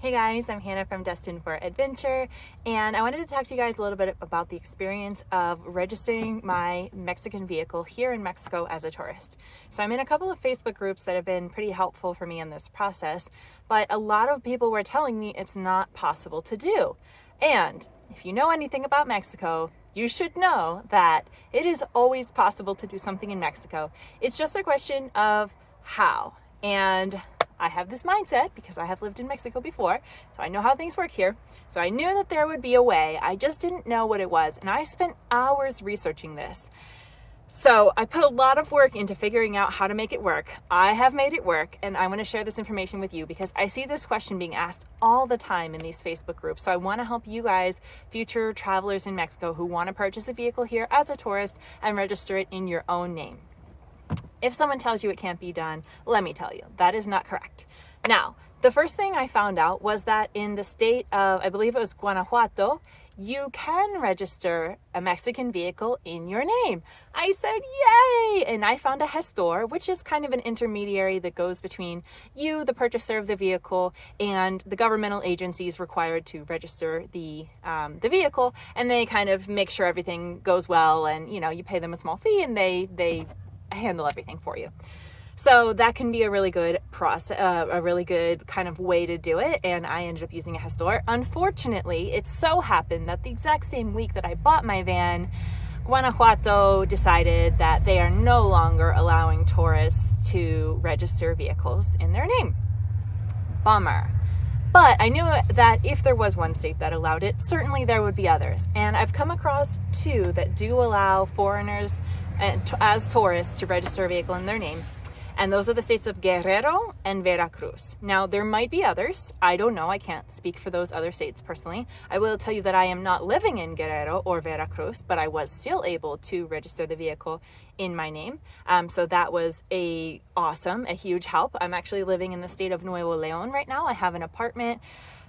Hey guys, I'm Hannah from Destined for Adventure, and I wanted to talk to you guys a little bit about the experience of registering my Mexican vehicle here in Mexico as a tourist. So I'm in a couple of Facebook groups that have been pretty helpful for me in this process, but a lot of people were telling me it's not possible to do. And if you know anything about Mexico, you should know that it is always possible to do something in Mexico. It's just a question of how. And I have this mindset because I have lived in Mexico before, so I know how things work here. So I knew that there would be a way. I just didn't know what it was, and I spent hours researching this. So I put a lot of work into figuring out how to make it work. I have made it work, and I want to share this information with you because I see this question being asked all the time in these Facebook groups. So I want to help you guys, future travelers in Mexico who want to purchase a vehicle here as a tourist and register it in your own name. If someone tells you it can't be done, let me tell you, that is not correct. Now, the first thing I found out was that in the state of, I believe it was Guanajuato, you can register a Mexican vehicle in your name. I said, yay! And I found a gestor, which is kind of an intermediary that goes between you, the purchaser of the vehicle, and the governmental agencies required to register the vehicle. And they kind of make sure everything goes well, and you pay them a small fee, and they handle everything for you. So that can be a really good process, a really good kind of way to do it. And I ended up using a gestor. Unfortunately, it so happened that the exact same week that I bought my van, Guanajuato decided that they are no longer allowing tourists to register vehicles in their name. Bummer. But I knew that if there was one state that allowed it, certainly there would be others. And I've come across two that do allow foreigners as tourists to register a vehicle in their name. And those are the states of Guerrero and Veracruz. Now, there might be others. I don't know. I can't speak for those other states personally. I will tell you that I am not living in Guerrero or Veracruz, but I was still able to register the vehicle in my name. So that was a huge help. I'm actually living in the state of Nuevo León right now. I have an apartment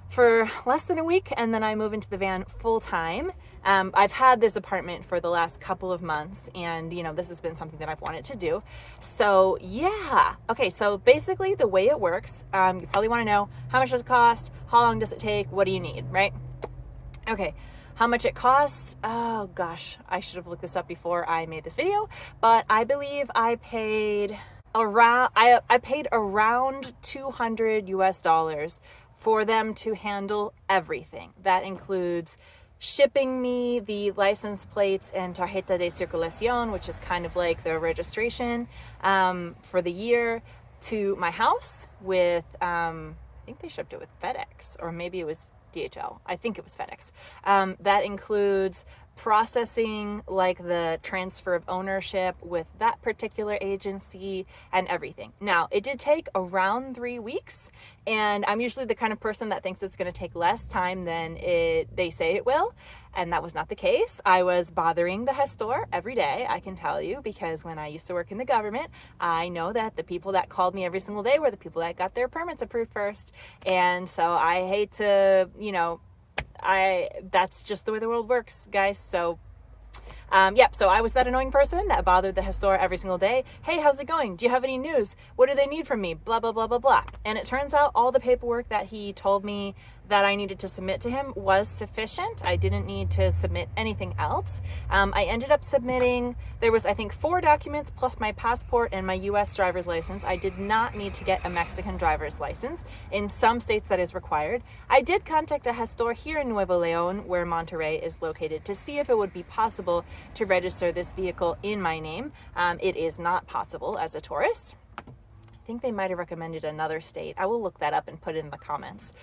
for less than a week, and then I move into the van full time. I've had this apartment for the last couple of months, and this has been something that I've wanted to do. So yeah. Okay, so basically the way it works, you probably want to know how much does it cost, how long does it take, what do you need, right? Okay, how much it costs? Oh gosh, I should have looked this up before I made this video, but I believe I paid around $200 US for them to handle everything. That includes shipping me the license plates and tarjeta de circulación, which is kind of like the registration for the year, to my house with, I think they shipped it with FedEx, or maybe it was DHL. I think it was FedEx. That includes processing like the transfer of ownership with that particular agency and everything. Now, it did take around 3 weeks, and I'm usually the kind of person that thinks it's going to take less time than they say it will, and that was not the case. I was bothering the gestor every day, I can tell you, because when I used to work in the government, I know that the people that called me every single day were the people that got their permits approved first, and so I hate to, that's just the way the world works, guys. So so I was that annoying person that bothered the gestor every single day. Hey, how's it going? Do you have any news? What do they need from me? Blah, blah, blah, blah, blah. And it turns out all the paperwork that he told me that I needed to submit to him was sufficient. I didn't need to submit anything else. I ended up submitting, there was, I think, 4 documents plus my passport and my US driver's license. I did not need to get a Mexican driver's license. In some states that is required. I did contact a gestor here in Nuevo León, where Monterrey is located, to see if it would be possible to register this vehicle in my name. It is not possible as a tourist. I think they might have recommended another state. I will look that up and put it in the comments.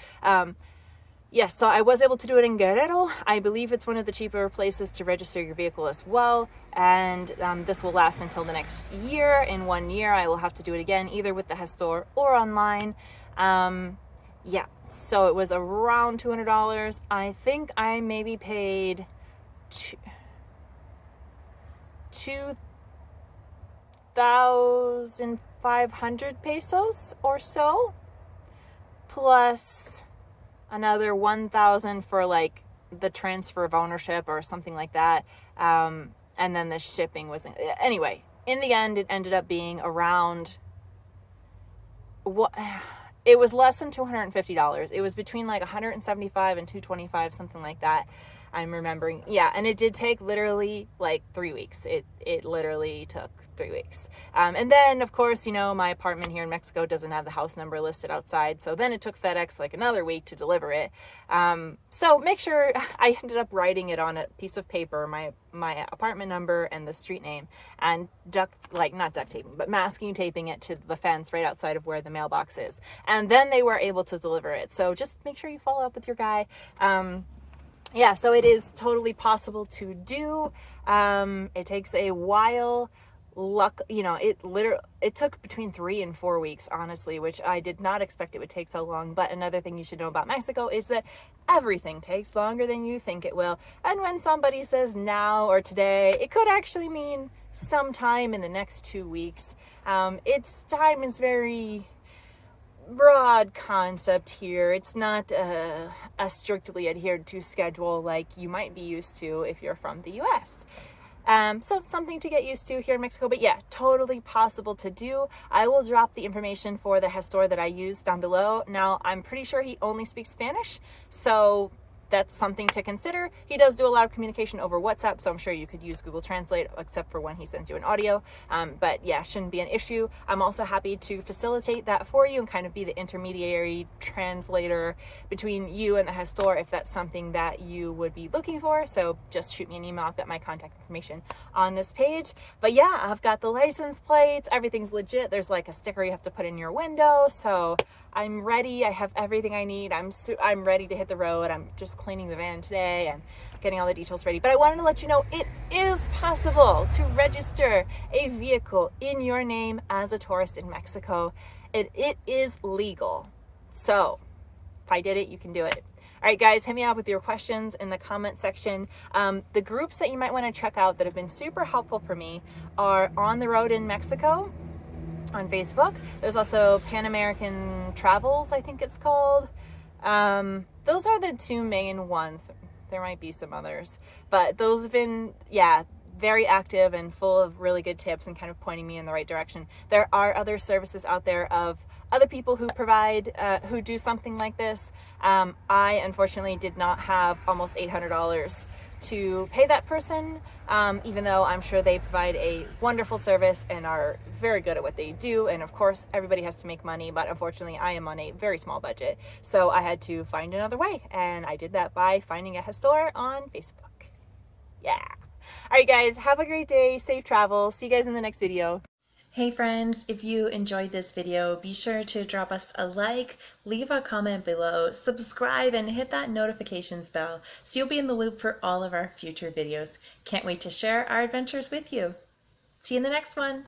Yes, so I was able to do it in Guerrero. I believe it's one of the cheaper places to register your vehicle as well. And this will last until the next year. In 1 year, I will have to do it again, either with the gestor or online. Yeah, so it was around $200. I think I maybe paid 2,500 pesos or so, plus another 1,000 for like the transfer of ownership or something like that. And then the shipping was, anyway, in the end, it ended up being around what it was less than $250. It was between like $175 and $225, something like that. I'm remembering. Yeah, and it did take literally like 3 weeks. It literally took 3 weeks. And then, of course, you know, my apartment here in Mexico doesn't have the house number listed outside. So then it took FedEx like another week to deliver it. So make sure, I ended up writing it on a piece of paper, my apartment number and the street name, and not duct taping, but masking taping it to the fence right outside of where the mailbox is. And then they were able to deliver it. So just make sure you follow up with your guy. Yeah, so it is totally possible to do. It takes a while. You know, it took between 3 and 4 weeks, honestly, which I did not expect it would take so long. But another thing you should know about Mexico is that everything takes longer than you think it will. And when somebody says now or today, it could actually mean sometime in the next 2 weeks. Its time is very broad concept here. It's not a strictly adhered to schedule like you might be used to if you're from the US. So something to get used to here in Mexico, but yeah, totally possible to do. I will drop the information for the gestor that I use down below. Now, I'm pretty sure he only speaks Spanish, so that's something to consider. He does do a lot of communication over WhatsApp, so I'm sure you could use Google Translate, except for when he sends you an audio. But yeah, shouldn't be an issue. I'm also happy to facilitate that for you and kind of be the intermediary translator between you and the gestor if that's something that you would be looking for. So just shoot me an email. I've got my contact information on this page. But yeah, I've got the license plates. Everything's legit. There's like a sticker you have to put in your window. So I'm ready. I have everything I need. I'm ready to hit the road. I'm just cleaning the van today and getting all the details ready. But I wanted to let you know it is possible to register a vehicle in your name as a tourist in Mexico. It is legal. So if I did it, you can do it. All right, guys, hit me up with your questions in the comment section. The groups that you might want to check out that have been super helpful for me are On the Road in Mexico on Facebook. There's also Pan American Travels, I think it's called. Those are the two main ones. There might be some others, but those have been, yeah, very active and full of really good tips and kind of pointing me in the right direction. There are other services out there of other people who provide, who do something like this. I unfortunately did not have almost $800 to pay that person, even though I'm sure they provide a wonderful service and are very good at what they do. And of course, everybody has to make money, but unfortunately I am on a very small budget. So I had to find another way. And I did that by finding a gestor on Facebook. Yeah. All right, guys, have a great day. Safe travel. See you guys in the next video. Hey friends, if you enjoyed this video, be sure to drop us a like, leave a comment below, subscribe, and hit that notifications bell so you'll be in the loop for all of our future videos. Can't wait to share our adventures with you. See you in the next one.